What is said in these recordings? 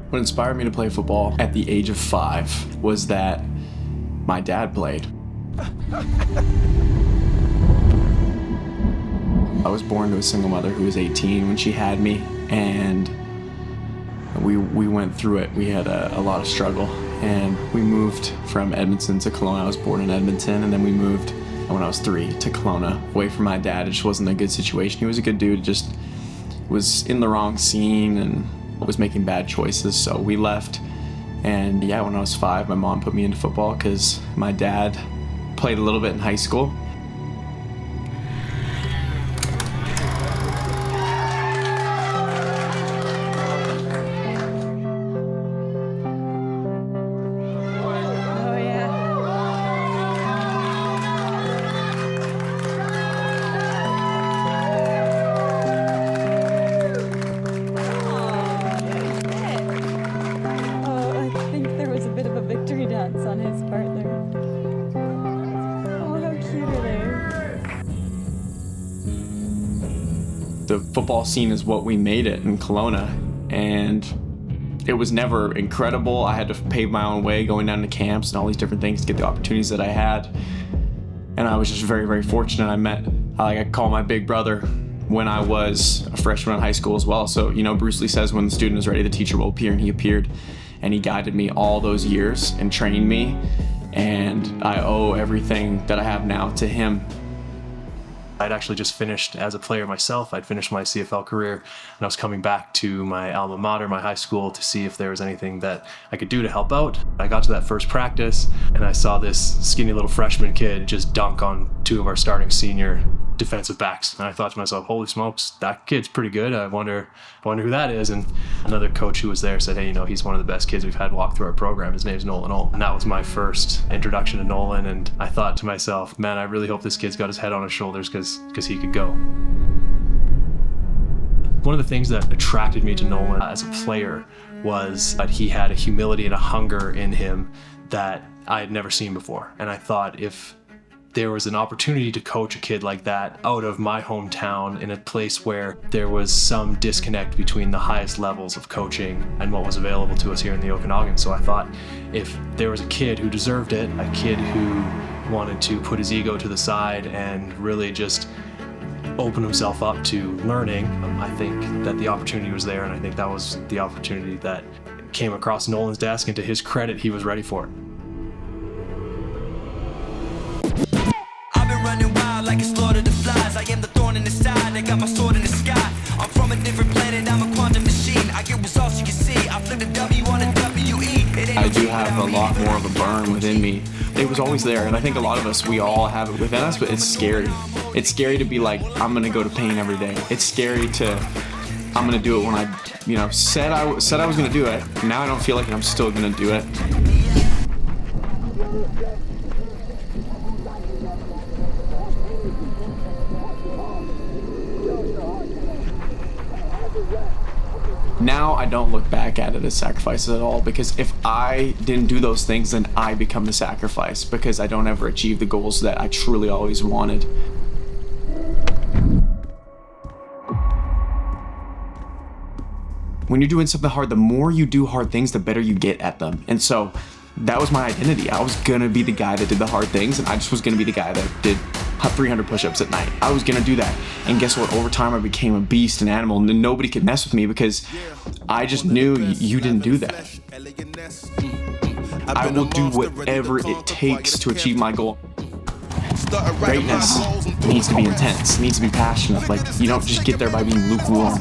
What inspired me to play football at the age of 5 was that my dad played. I was born to a single mother who was 18 when she had me, and we went through it. We had a lot of struggle, and we moved from Edmonton to Kelowna. I was born in Edmonton, and then we moved when I was 3 to Kelowna, away from my dad. It just wasn't a good situation. He was a good dude, just was in the wrong scene and was making bad choices, so we left. And yeah, when I was 5, my mom put me into football because my dad played a little bit in high school. On his part there. Oh, how cute are they? The football scene is what we made it in Kelowna, and it was never incredible. I had to pave my own way going down to camps and all these different things to get the opportunities that I had. And I was just very, very fortunate. I call my big brother when I was a freshman in high school as well. So, Bruce Lee says when the student is ready, the teacher will appear, and he appeared. And he guided me all those years and trained me, and I owe everything that I have now to him. I'd actually just finished as a player myself. I'd finished my CFL career, and I was coming back to my alma mater, my high school, to see if there was anything that I could do to help out. I got to that first practice, and I saw this skinny little freshman kid just dunk on 2 of our starting senior defensive backs. And I thought to myself, holy smokes, that kid's pretty good. I wonder who that is. And another coach who was there said, hey, he's one of the best kids we've had walk through our program. His name's Nolan Ulm. And that was my first introduction to Nolan. And I thought to myself, man, I really hope this kid's got his head on his shoulders because he could go. One of the things that attracted me to Nolan as a player was that he had a humility and a hunger in him that I had never seen before. And I thought if there was an opportunity to coach a kid like that out of my hometown in a place where there was some disconnect between the highest levels of coaching and what was available to us here in the Okanagan. So I thought if there was a kid who deserved it, a kid who wanted to put his ego to the side and really just open himself up to learning, I think that the opportunity was there, and I think that was the opportunity that came across Nolan's desk, and to his credit, he was ready for it. Running wild like a slaughter the flies. I am the thorn in the side, I got my sword in the sky. I'm from a different planet, I'm a quantum machine. I get results you can see, I flip the W on a W-E. I do have a lot more of a burn within me. It was always there, and I think a lot of us, we all have it within us, but it's scary. It's scary to be like, I'm gonna go to pain every day. It's scary to, I'm gonna do it when I, said I was gonna do it. Now I don't feel like I'm still gonna do it. Now I don't look back at it as sacrifices at all, because if I didn't do those things, then I become the sacrifice, because I don't ever achieve the goals that I truly always wanted. When you're doing something hard, the more you do hard things, the better you get at them. And so that was my identity. I was gonna be the guy that did the hard things, and I just was gonna be the guy that did 300 push-ups at night. I was gonna do that. And guess what? Over time, I became a beast, an animal, and nobody could mess with me because I just knew you didn't do that. I will do whatever it takes to achieve my goal. Greatness needs to be intense, needs to be passionate. Like, you don't just get there by being lukewarm.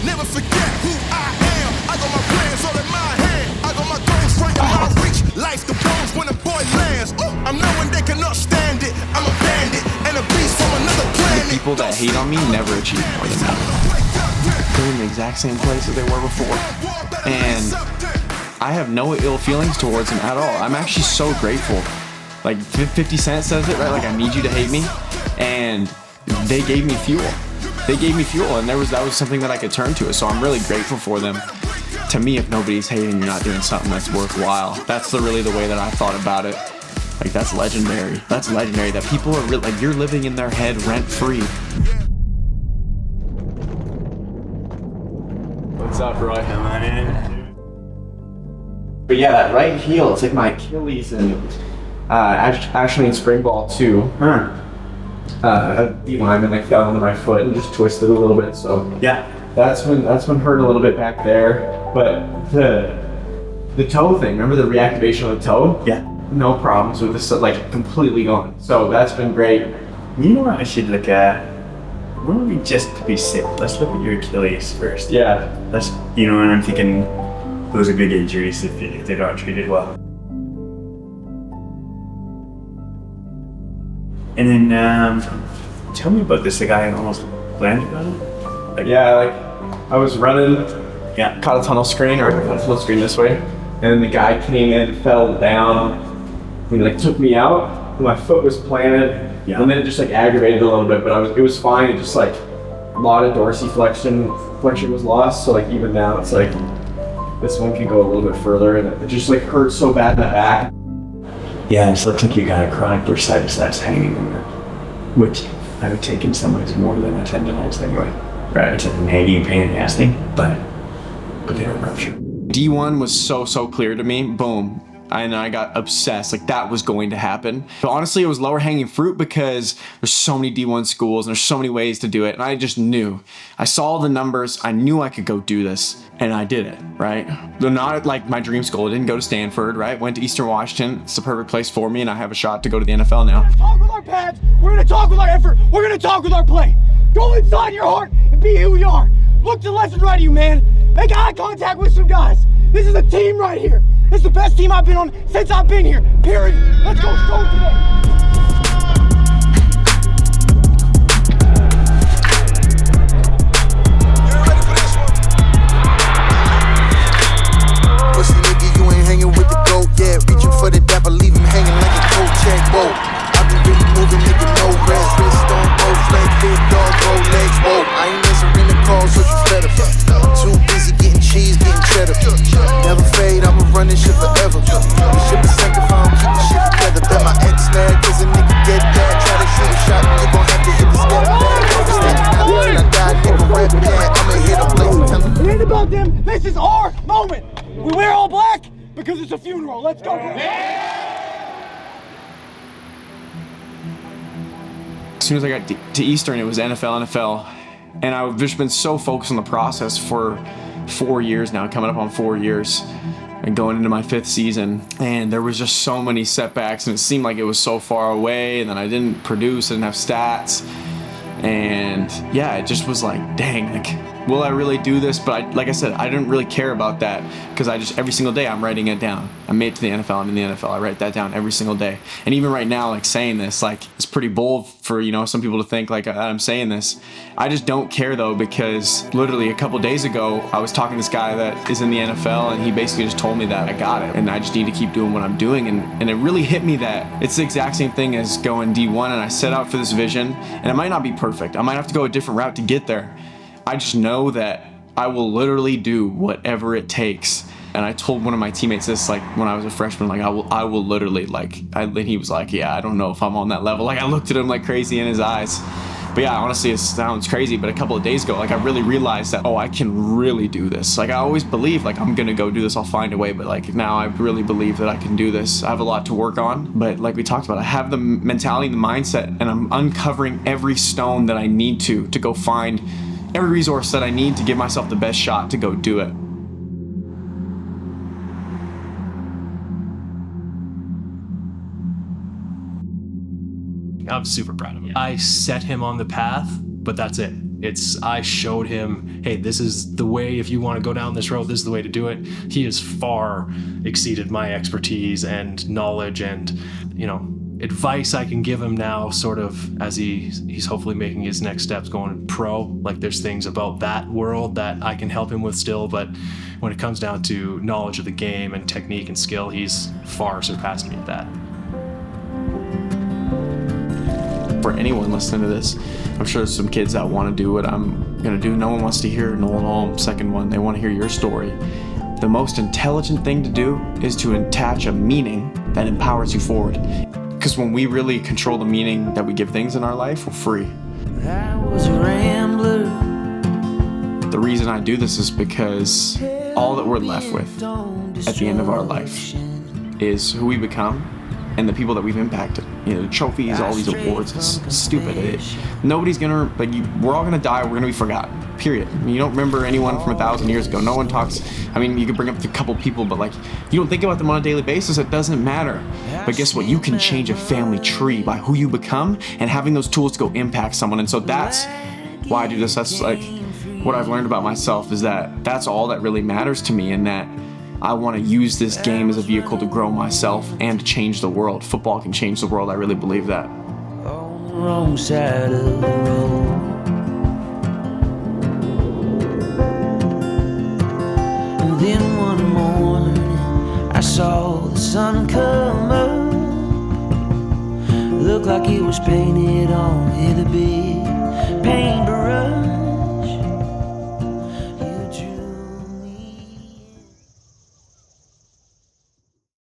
Never forget who I am. I got my plans all in my hand. I got my goals right in my reach. Life the bones when a boy lands. I'm knowing they cannot stand it. I'm a bandit and a beast from another planet. The people that hate on me never achieve more than me. They're in the exact same place that they were before. And I have no ill feelings towards them at all. I'm actually so grateful. Like 50 Cent says it, right? Like, I need you to hate me. And they gave me fuel. they gave me fuel, and that was something that I could turn to. So I'm really grateful for them. To me, if nobody's hating, you're not doing something that's worthwhile. That's really the way that I thought about it. Like, that's legendary. That's legendary that people are like, you're living in their head rent free. What's up, Roy? Come on in. But yeah, that right heel, it's like my Achilles, and actually in spring ball too. A D lineman like fell into my foot and just twisted a little bit. So Yeah. that's when hurt a little bit back there. But the toe thing, remember the reactivation of the toe? Yeah. No problems with this, like completely gone. So that's been great. You know what I should look at? Why don't we just be safe? Let's look at your Achilles first. Yeah. Let's, you know, and I'm thinking those are big injuries if they don't treated well. And then tell me about this. The guy almost landed on it. Like, Yeah, like I was running, Yeah. caught a tunnel screen this way, and then the guy came in, fell down, he like took me out, and my foot was planted, Yeah. and then it just like aggravated a little bit, but it was fine. It just like a lot of dorsiflexion was lost, so like even now it's like this one can go a little bit further, and it just like hurts so bad in the back. Yeah, it looks like you got a chronic bursitis that's hanging in there, which I would take in some ways more than a tendonitis anyway. Right. It's a nagging pain in the ass thing, but they don't rupture. D1 was so clear to me, boom. And I got obsessed, like that was going to happen. But honestly, it was lower hanging fruit because there's so many D1 schools and there's so many ways to do it. And I just knew. I saw the numbers, I knew I could go do this, and I did it, right? Though not like my dream school, I didn't go to Stanford, right? Went to Eastern Washington, it's the perfect place for me, and I have a shot to go to the NFL now. Talk with our pads, we're gonna talk with our effort, we're gonna talk with our play. Go inside your heart and be who you are. Look to the left and right of you, man. Make eye contact with some guys. This is a team right here. This is the best team I've been on since I've been here, period. Let's go show it today. Pussy nigga, you ain't hanging with the goat yet. Reaching for the dapper, leave him hanging like a coat check. Whoa, I be really moving, nigga, no rest. Wrist on both legs, big dog, both legs. Whoa, I ain't answering the call, so you fed up. Too busy getting cheese, getting cheddar. Never fade, I'ma run this shit forever. This shit be sank if I don't keep the shit together. Bet my ex mad, cause a nigga get that. Try to shoot a shot, and you gon' have to hit the step back. Standing out there and I die, nigga, rap that. I'ma hit a place and tell him. It ain't about them, this is our moment. We wear all black because it's a funeral. Let's go. As soon as I got to Eastern, it was NFL. And I've just been so focused on the process for 4 years now, coming up on 4 years and going into my 5th season. And there was just so many setbacks, and it seemed like it was so far away, and then I didn't produce, I didn't have stats. And yeah, it just was like, dang, like, will I really do this? But like I said, I didn't really care about that because every single day I'm writing it down. I made it to the NFL, I'm in the NFL, I write that down every single day. And even right now, like saying this, like it's pretty bold for, some people to think like I'm saying this. I just don't care though, because literally a couple days ago, I was talking to this guy that is in the NFL, and he basically just told me that I got it and I just need to keep doing what I'm doing. And it really hit me that it's the exact same thing as going D1, and I set out for this vision, and it might not be perfect. I might have to go a different route to get there. I just know that I will literally do whatever it takes. And I told one of my teammates this, like when I was a freshman, like I will literally, like, and he was like, yeah, I don't know if I'm on that level. Like I looked at him like crazy in his eyes. But yeah, honestly, it sounds crazy, but a couple of days ago, like I really realized that, I can really do this. Like I always believed, like I'm gonna go do this, I'll find a way, but like now I really believe that I can do this. I have a lot to work on, but like we talked about, I have the mentality and the mindset, and I'm uncovering every stone that I need to go find every resource that I need to give myself the best shot to go do it. I'm super proud of him. I set him on the path, but that's it. I showed him, hey, this is the way. If you want to go down this road, this is the way to do it. He has far exceeded my expertise and knowledge and, advice I can give him now, sort of as he's hopefully making his next steps going pro. Like there's things about that world that I can help him with still, but when it comes down to knowledge of the game and technique and skill, he's far surpassed me at that. for anyone listening to this. I'm sure there's some kids that want to do what I'm going to do. No one wants to hear Nolan Ulm, second one. They want to hear your story. The most intelligent thing to do is to attach a meaning that empowers you forward. Because when we really control the meaning that we give things in our life, we're free. I was a rambler. The reason I do this is because all that we're left with at the end of our life is who we become and the people that we've impacted. You know, the trophies, all these awards, it's stupid. Nobody's gonna, we're all gonna die, we're gonna be forgotten, period. I mean, you don't remember anyone from 1,000 years ago. No one talks, I mean, you can bring up a couple people, but you don't think about them on a daily basis, it doesn't matter. But guess what? You can change a family tree by who you become and having those tools to go impact someone. And so that's why I do this. That's what I've learned about myself, is that that's all that really matters to me, and that I want to use this game as a vehicle to grow myself and to change the world. Football can change the world. I really believe that. On the wrong side of the road. And then one morning I saw the sun come up. Looked like it was painted on the beach.